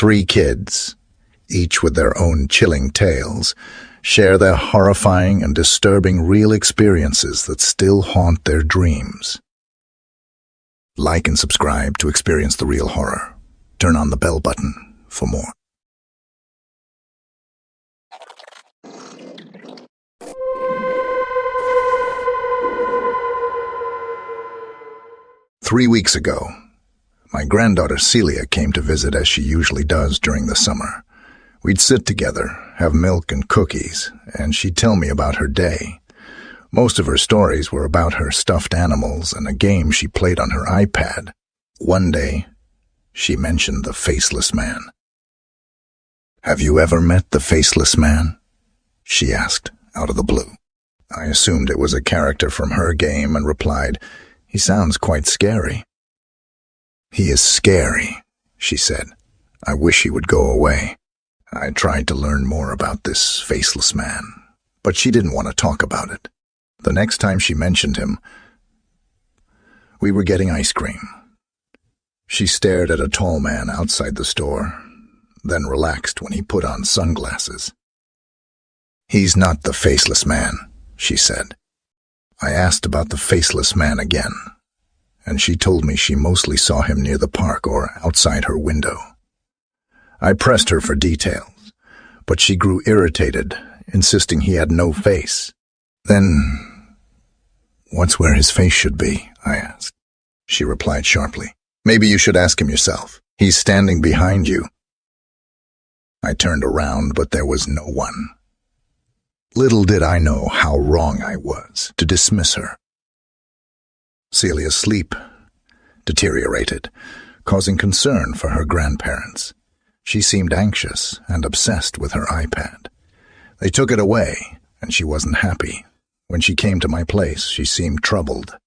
Three kids, each with their own chilling tales, share their horrifying and disturbing real experiences that still haunt their dreams. Like and subscribe to experience the real horror. Turn on the bell button for more. Three weeks ago, my granddaughter Celia came to visit as she usually does during the summer. We'd sit together, have milk and cookies, and she'd tell me about her day. Most of her stories were about her stuffed animals and a game she played on her iPad. One day, she mentioned the Faceless Man. "Have you ever met the Faceless Man?" she asked, out of the blue. I assumed it was a character from her game and replied, "He sounds quite scary." "He is scary," she said. "I wish he would go away." I tried to learn more about this Faceless Man, but she didn't want to talk about it. The next time she mentioned him, we were getting ice cream. She stared at a tall man outside the store, then relaxed when he put on sunglasses. "He's not the Faceless Man," she said. I asked about the Faceless Man again, and she told me she mostly saw him near the park or outside her window. I pressed her for details, but she grew irritated, insisting he had no face. "Then, what's where his face should be?" I asked. She replied sharply, "Maybe you should ask him yourself. He's standing behind you." I turned around, but there was no one. Little did I know how wrong I was to dismiss her. Celia's sleep deteriorated, causing concern for her grandparents. She seemed anxious and obsessed with her iPad. They took it away, and she wasn't happy. When she came to my place, she seemed troubled.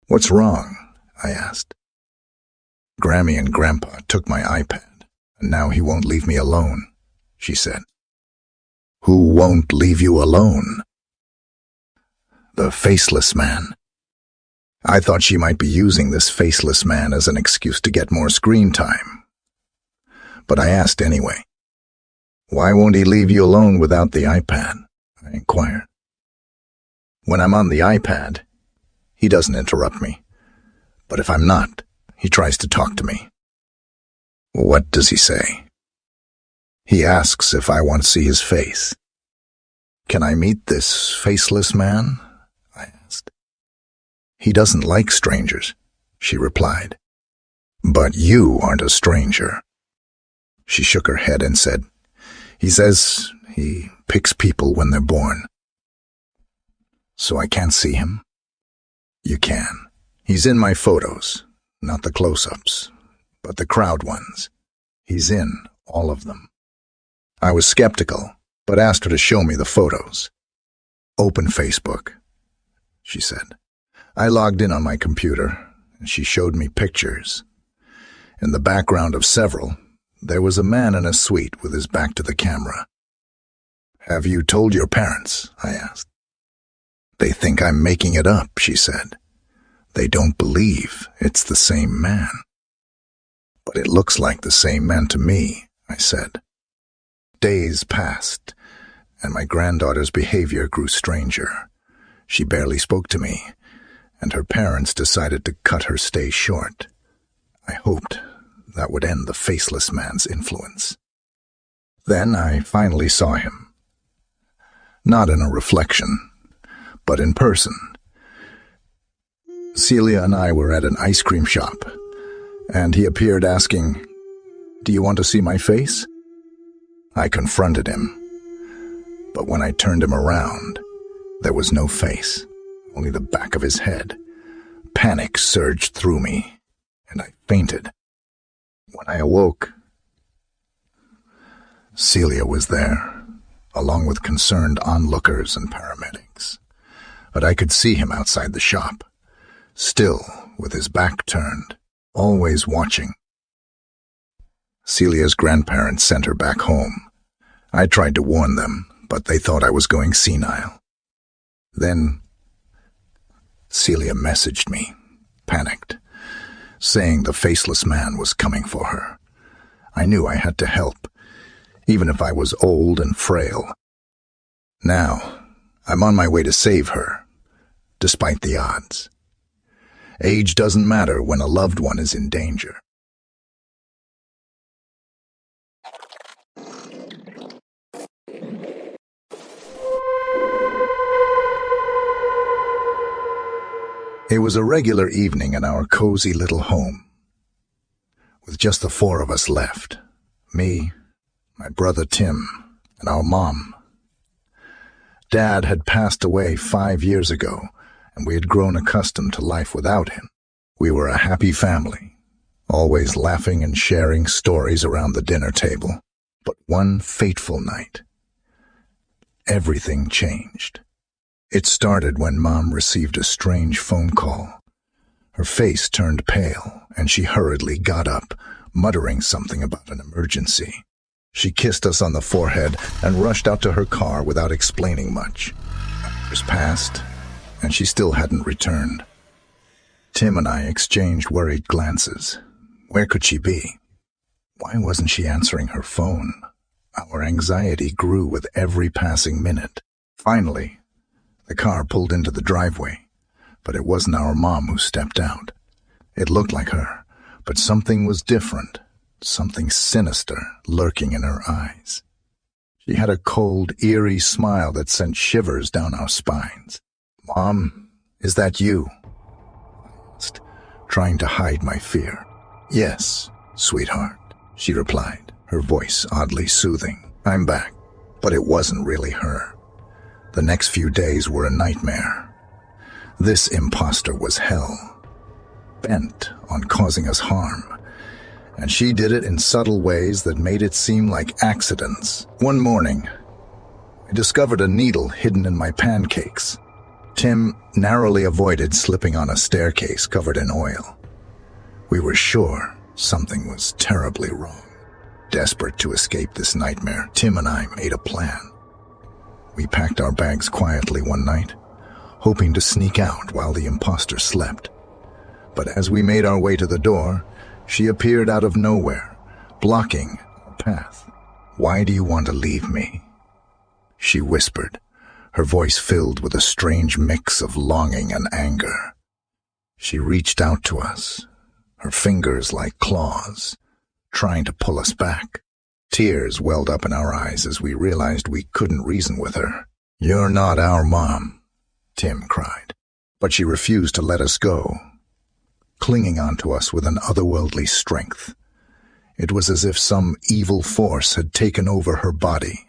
"What's wrong?" I asked. "Grammy and Grandpa took my iPad, and now he won't leave me alone," she said. "Who won't leave you alone?" "The Faceless Man." I thought she might be using this Faceless Man as an excuse to get more screen time. But I asked anyway. "Why won't he leave you alone without the iPad?" I inquired. "When I'm on the iPad, he doesn't interrupt me. But if I'm not, he tries to talk to me." "What does he say?" "He asks if I want to see his face." "Can I meet this Faceless Man?" I asked. "He doesn't like strangers," she replied. "But you aren't a stranger." She shook her head and said, "He says he picks people when they're born." "So I can't see him?" "You can. He's in my photos, not the close-ups, but the crowd ones. He's in all of them." I was skeptical, but asked her to show me the photos. "Open Facebook," she said. I logged in on my computer, and she showed me pictures. In the background of several, there was a man in a suite with his back to the camera. "Have you told your parents?" I asked. "They think I'm making it up," she said. "They don't believe it's the same man." "But it looks like the same man to me," I said. Days passed, and my granddaughter's behavior grew stranger. She barely spoke to me, and her parents decided to cut her stay short. I hoped that would end the Faceless Man's influence. Then I finally saw him. Not in a reflection, but in person. Celia and I were at an ice cream shop, and he appeared asking, "Do you want to see my face?" I confronted him, but when I turned him around, there was no face, only the back of his head. Panic surged through me, and I fainted. When I awoke, Celia was there, along with concerned onlookers and paramedics. But I could see him outside the shop, still with his back turned, always watching. Celia's grandparents sent her back home. I tried to warn them, but they thought I was going senile. Then Celia messaged me, panicked, saying the Faceless Man was coming for her. I knew I had to help, even if I was old and frail. Now, I'm on my way to save her, despite the odds. Age doesn't matter when a loved one is in danger. It was a regular evening in our cozy little home, with just the four of us left. Me, my brother Tim, and our mom. Dad had passed away 5 years ago, and we had grown accustomed to life without him. We were a happy family, always laughing and sharing stories around the dinner table. But one fateful night, everything changed. It started when Mom received a strange phone call. Her face turned pale, and she hurriedly got up, muttering something about an emergency. She kissed us on the forehead and rushed out to her car without explaining much. Hours passed, and she still hadn't returned. Tim and I exchanged worried glances. Where could she be? Why wasn't she answering her phone? Our anxiety grew with every passing minute. Finally, the car pulled into the driveway, but it wasn't our mom who stepped out. It looked like her, but something was different, something sinister lurking in her eyes. She had a cold, eerie smile that sent shivers down our spines. "Mom, is that you?" I asked, trying to hide my fear. "Yes, sweetheart," she replied, her voice oddly soothing. "I'm back." But it wasn't really her. The next few days were a nightmare. This imposter was hell, bent on causing us harm, and she did it in subtle ways that made it seem like accidents. One morning, I discovered a needle hidden in my pancakes. Tim narrowly avoided slipping on a staircase covered in oil. We were sure something was terribly wrong. Desperate to escape this nightmare, Tim and I made a plan. We packed our bags quietly one night, hoping to sneak out while the imposter slept. But as we made our way to the door, she appeared out of nowhere, blocking our path. "Why do you want to leave me?" she whispered, her voice filled with a strange mix of longing and anger. She reached out to us, her fingers like claws, trying to pull us back. Tears welled up in our eyes as we realized we couldn't reason with her. "You're not our mom," Tim cried. But she refused to let us go, clinging onto us with an otherworldly strength. It was as if some evil force had taken over her body,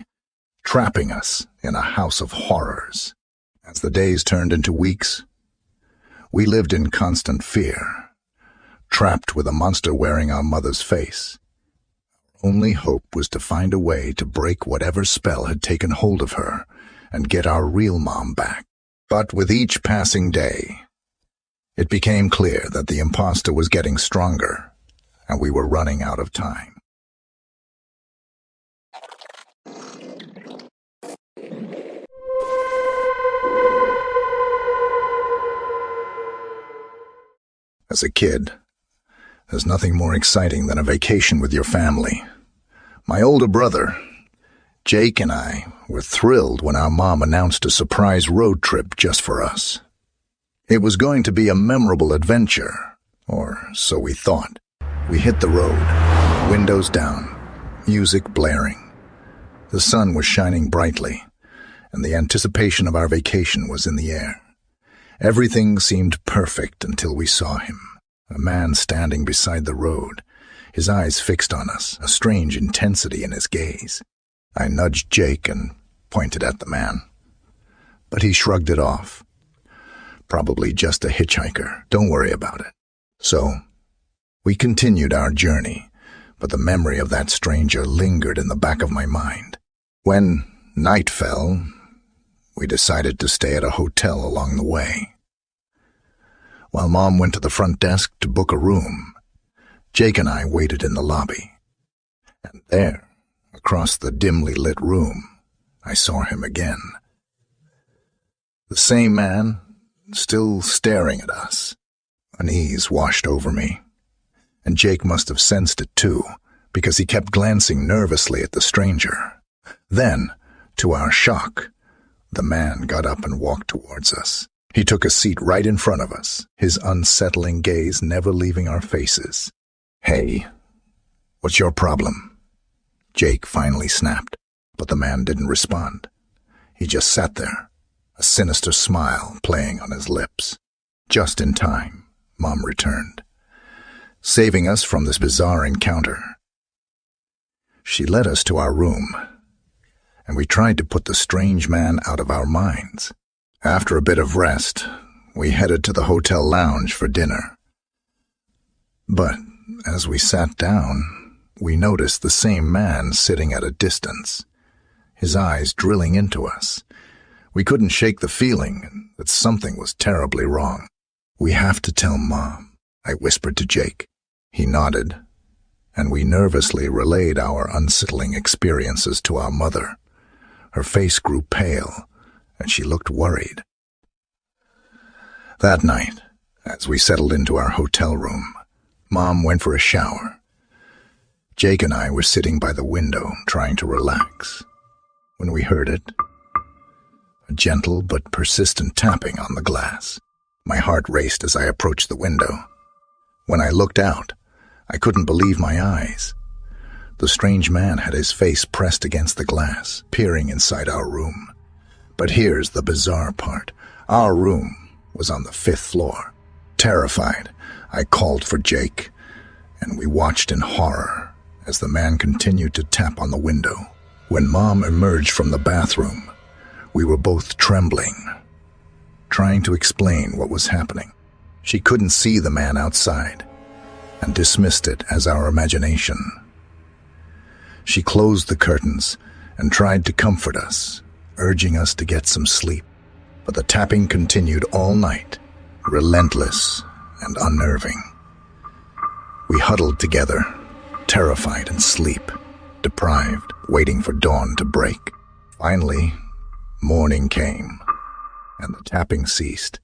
trapping us in a house of horrors. As the days turned into weeks, we lived in constant fear, trapped with a monster wearing our mother's face. Only hope was to find a way to break whatever spell had taken hold of her and get our real mom back. But with each passing day, it became clear that the imposter was getting stronger, and we were running out of time. As a kid, there's nothing more exciting than a vacation with your family. My older brother, Jake, and I were thrilled when our mom announced a surprise road trip just for us. It was going to be a memorable adventure, or so we thought. We hit the road, windows down, music blaring. The sun was shining brightly, and the anticipation of our vacation was in the air. Everything seemed perfect until we saw him, a man standing beside the road, his eyes fixed on us, a strange intensity in his gaze. I nudged Jake and pointed at the man, but he shrugged it off. Probably just a hitchhiker. Don't worry about it. So, we continued our journey, but the memory of that stranger lingered in the back of my mind. When night fell, we decided to stay at a hotel along the way. While Mom went to the front desk to book a room, Jake and I waited in the lobby. And there, across the dimly lit room, I saw him again. The same man, still staring at us. Unease washed over me, and Jake must have sensed it too, because he kept glancing nervously at the stranger. Then, to our shock, the man got up and walked towards us. He took a seat right in front of us, his unsettling gaze never leaving our faces. "Hey, what's your problem?" Jake finally snapped, but the man didn't respond. He just sat there, a sinister smile playing on his lips. Just in time, Mom returned, saving us from this bizarre encounter. She led us to our room, and we tried to put the strange man out of our minds. After a bit of rest, we headed to the hotel lounge for dinner. But as we sat down, we noticed the same man sitting at a distance, his eyes drilling into us. We couldn't shake the feeling that something was terribly wrong. "We have to tell Mom," I whispered to Jake. He nodded, and we nervously relayed our unsettling experiences to our mother. Her face grew pale, and she looked worried. That night, as we settled into our hotel room, Mom went for a shower. Jake and I were sitting by the window, trying to relax, when we heard it. A gentle but persistent tapping on the glass. My heart raced as I approached the window. When I looked out, I couldn't believe my eyes. The strange man had his face pressed against the glass, peering inside our room. But here's the bizarre part. Our room was on the 5th floor. Terrified, I called for Jake, and we watched in horror as the man continued to tap on the window. When Mom emerged from the bathroom, we were both trembling, trying to explain what was happening. She couldn't see the man outside and dismissed it as our imagination. She closed the curtains and tried to comfort us, urging us to get some sleep. But the tapping continued all night, relentless and unnerving. We huddled together, terrified and sleep-deprived, waiting for dawn to break. Finally, morning came, and the tapping ceased.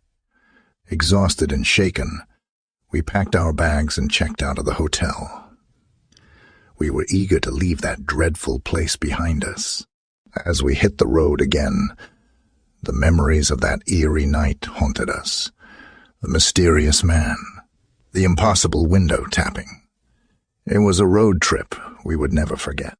Exhausted and shaken, we packed our bags and checked out of the hotel. We were eager to leave that dreadful place behind us. As we hit the road again, the memories of that eerie night haunted us. The mysterious man, the impossible window tapping. It was a road trip we would never forget.